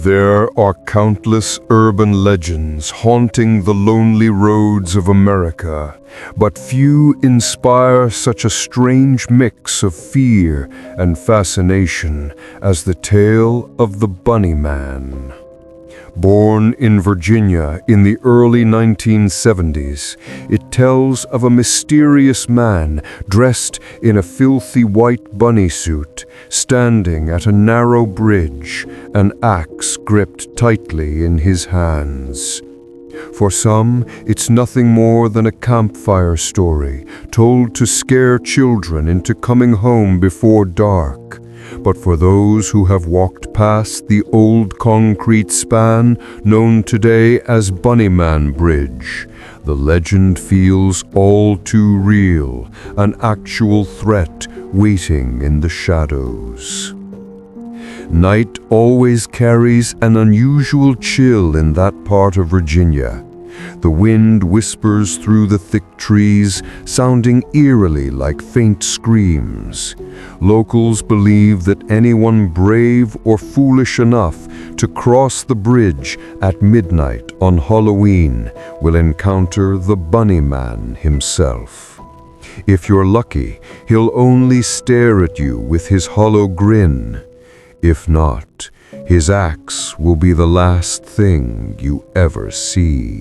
There are countless urban legends haunting the lonely roads of America, but few inspire such a strange mix of fear and fascination as the tale of the Bunny Man. Born in Virginia in the early 1970s, it tells of a mysterious man dressed in a filthy white bunny suit, standing at a narrow bridge, an axe gripped tightly in his hands. For some, it's nothing more than a campfire story told to scare children into coming home before dark. But for those who have walked past the old concrete span known today as Bunnyman Bridge, the legend feels all too real, an actual threat waiting in the shadows. Night always carries an unusual chill in that part of Virginia. The wind whispers through the thick trees, sounding eerily like faint screams. Locals believe that anyone brave or foolish enough to cross the bridge at midnight on Halloween will encounter the Bunny Man himself. If you're lucky, he'll only stare at you with his hollow grin. If not, his axe will be the last thing you ever see.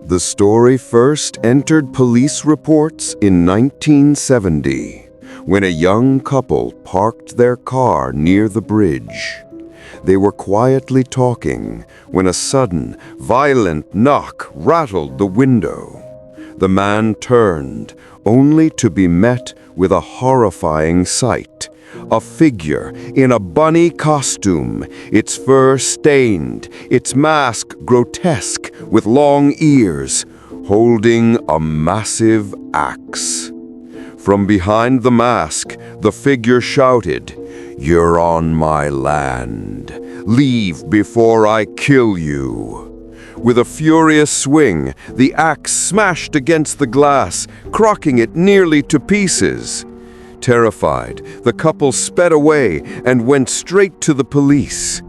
The story first entered police reports in 1970, when a young couple parked their car near the bridge. They were quietly talking when a sudden, violent knock rattled the window. The man turned, only to be met with a horrifying sight. A figure in a bunny costume, its fur stained, its mask grotesque with long ears, holding a massive axe. From behind the mask, the figure shouted, "You're on my land. Leave before I kill you." With a furious swing, the axe smashed against the glass, cracking it nearly to pieces. Terrified, the couple sped away and went straight to the police.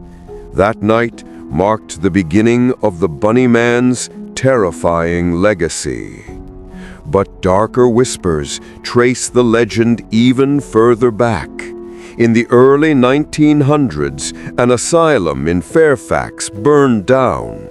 That night marked the beginning of the Bunny Man's terrifying legacy. But darker whispers trace the legend even further back. In the early 1900s, an asylum in Fairfax burned down.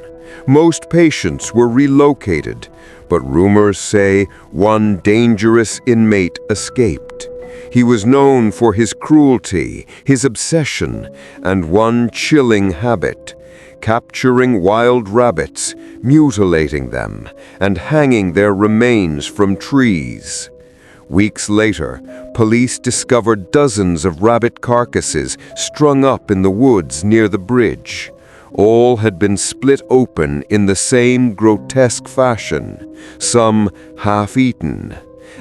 Most patients were relocated, but rumors say one dangerous inmate escaped. He was known for his cruelty, his obsession, and one chilling habit: capturing wild rabbits, mutilating them, and hanging their remains from trees. Weeks later, police discovered dozens of rabbit carcasses strung up in the woods near the bridge. All had been split open in the same grotesque fashion, some half-eaten.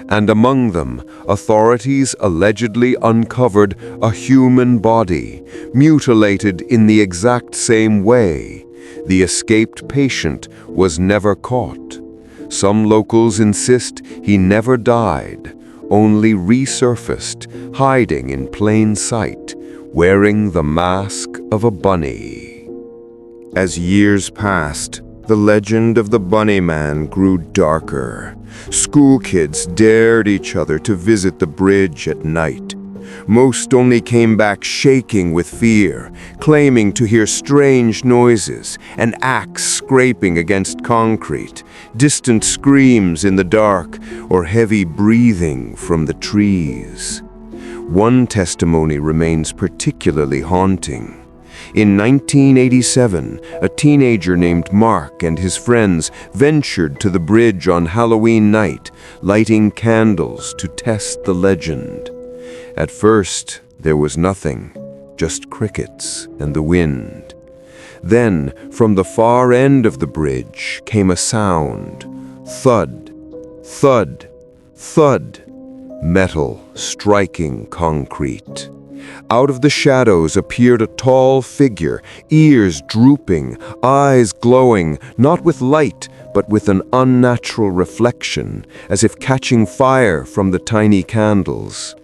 And among them, authorities allegedly uncovered a human body, mutilated in the exact same way. The escaped patient was never caught. Some locals insist he never died, only resurfaced, hiding in plain sight, wearing the mask of a bunny. As years passed, the legend of the Bunny Man grew darker. School kids dared each other to visit the bridge at night. Most only came back shaking with fear, claiming to hear strange noises, an axe scraping against concrete, distant screams in the dark, or heavy breathing from the trees. One testimony remains particularly haunting. In 1987, a teenager named Mark and his friends ventured to the bridge on Halloween night, lighting candles to test the legend. At first, there was nothing, just crickets and the wind. Then, from the far end of the bridge came a sound: thud, thud, thud, metal striking concrete. Out of the shadows appeared a tall figure, ears drooping, eyes glowing, not with light, but with an unnatural reflection, as if catching fire from the tiny candles.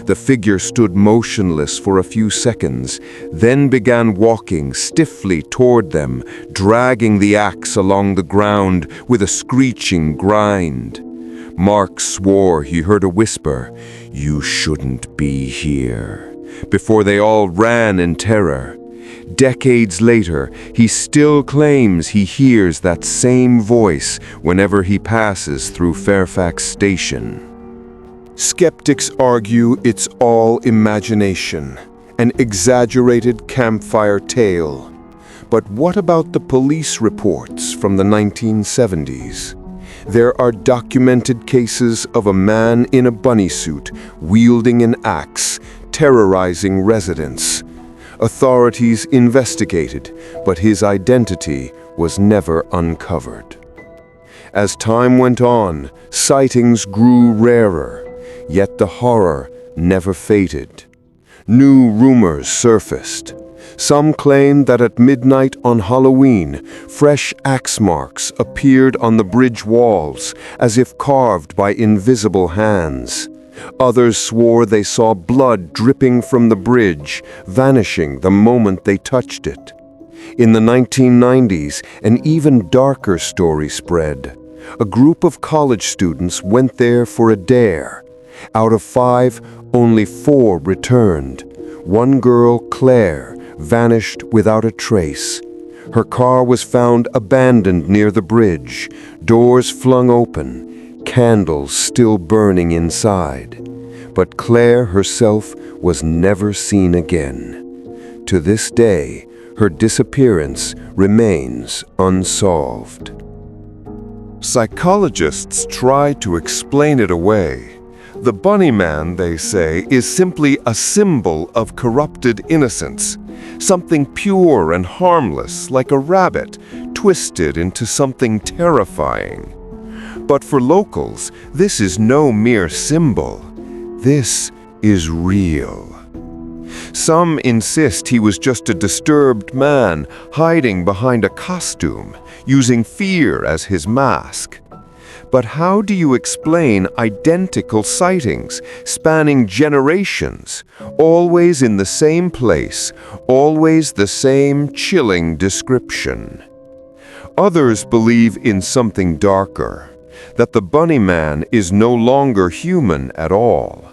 The figure stood motionless for a few seconds, then began walking stiffly toward them, dragging the axe along the ground with a screeching grind. Mark swore he heard a whisper, "You shouldn't be here," before they all ran in terror. Decades later, he still claims he hears that same voice whenever he passes through Fairfax Station. Skeptics argue it's all imagination, an exaggerated campfire tale. But what about the police reports from the 1970s? There are documented cases of a man in a bunny suit wielding an axe, terrorizing residents. Authorities investigated, but his identity was never uncovered. As time went on, sightings grew rarer. Yet the horror never faded. New rumors surfaced. Some claimed that at midnight on Halloween, fresh axe marks appeared on the bridge walls, as if carved by invisible hands. Others swore they saw blood dripping from the bridge, vanishing the moment they touched it. In the 1990s, an even darker story spread. A group of college students went there for a dare. Out of 5, only 4 returned. One girl, Claire, vanished without a trace. Her car was found abandoned near the bridge, doors flung open, candles still burning inside. But Claire herself was never seen again. To this day, her disappearance remains unsolved. Psychologists try to explain it away. The bunny man, they say, is simply a symbol of corrupted innocence, something pure and harmless like a rabbit twisted into something terrifying. But for locals, this is no mere symbol. This is real. Some insist he was just a disturbed man hiding behind a costume, using fear as his mask. But how do you explain identical sightings spanning generations, always in the same place, always the same chilling description? Others believe in something darker, that the bunny man is no longer human at all,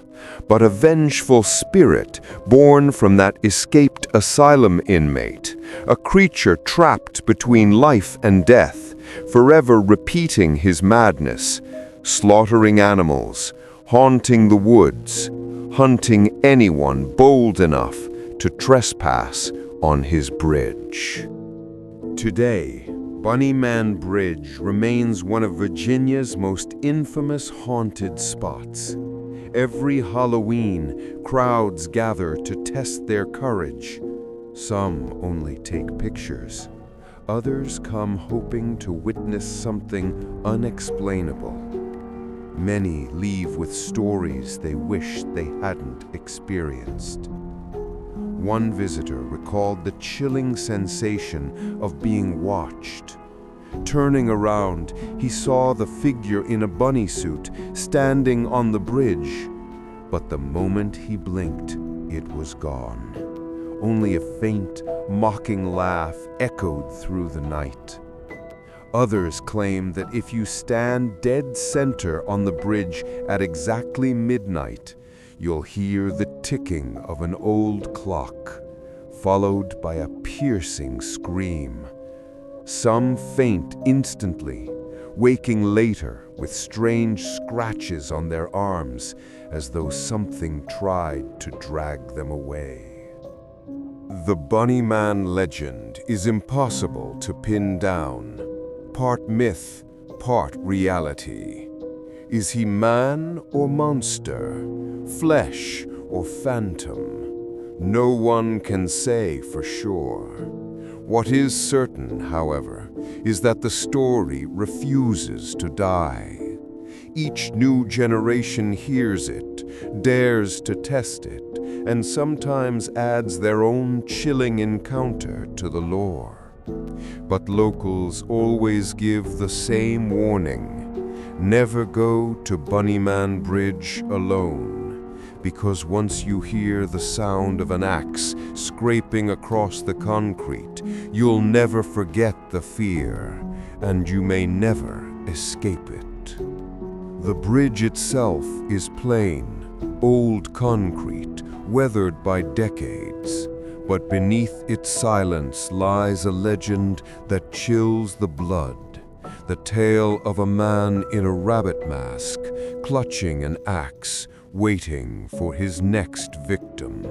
but a vengeful spirit born from that escaped asylum inmate, a creature trapped between life and death, forever repeating his madness, slaughtering animals, haunting the woods, hunting anyone bold enough to trespass on his bridge. Today, Bunnyman Bridge remains one of Virginia's most infamous haunted spots. Every Halloween, crowds gather to test their courage. Some only take pictures. Others come hoping to witness something unexplainable. Many leave with stories they wish they hadn't experienced. One visitor recalled the chilling sensation of being watched. Turning around, he saw the figure in a bunny suit standing on the bridge. But the moment he blinked, it was gone. Only a faint, mocking laugh echoed through the night. Others claim that if you stand dead center on the bridge at exactly midnight, you'll hear the ticking of an old clock, followed by a piercing scream. Some faint instantly, waking later with strange scratches on their arms as though something tried to drag them away. The Bunny Man legend is impossible to pin down, part myth, part reality. Is he man or monster, flesh or phantom? No one can say for sure. What is certain, however, is that the story refuses to die. Each new generation hears it, dares to test it, and sometimes adds their own chilling encounter to the lore. But locals always give the same warning: never go to Bunnyman Bridge alone. because once you hear the sound of an axe scraping across the concrete, you'll never forget the fear, and you may never escape it. The bridge itself is plain, old concrete, weathered by decades, but beneath its silence lies a legend that chills the blood. The tale of a man in a rabbit mask, clutching an axe, waiting for his next victim.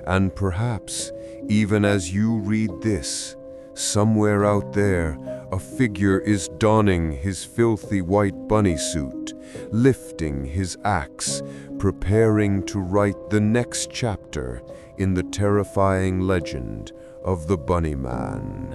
And perhaps, even as you read this, somewhere out there, a figure is donning his filthy white bunny suit, lifting his axe, preparing to write the next chapter in the terrifying legend of the Bunny Man.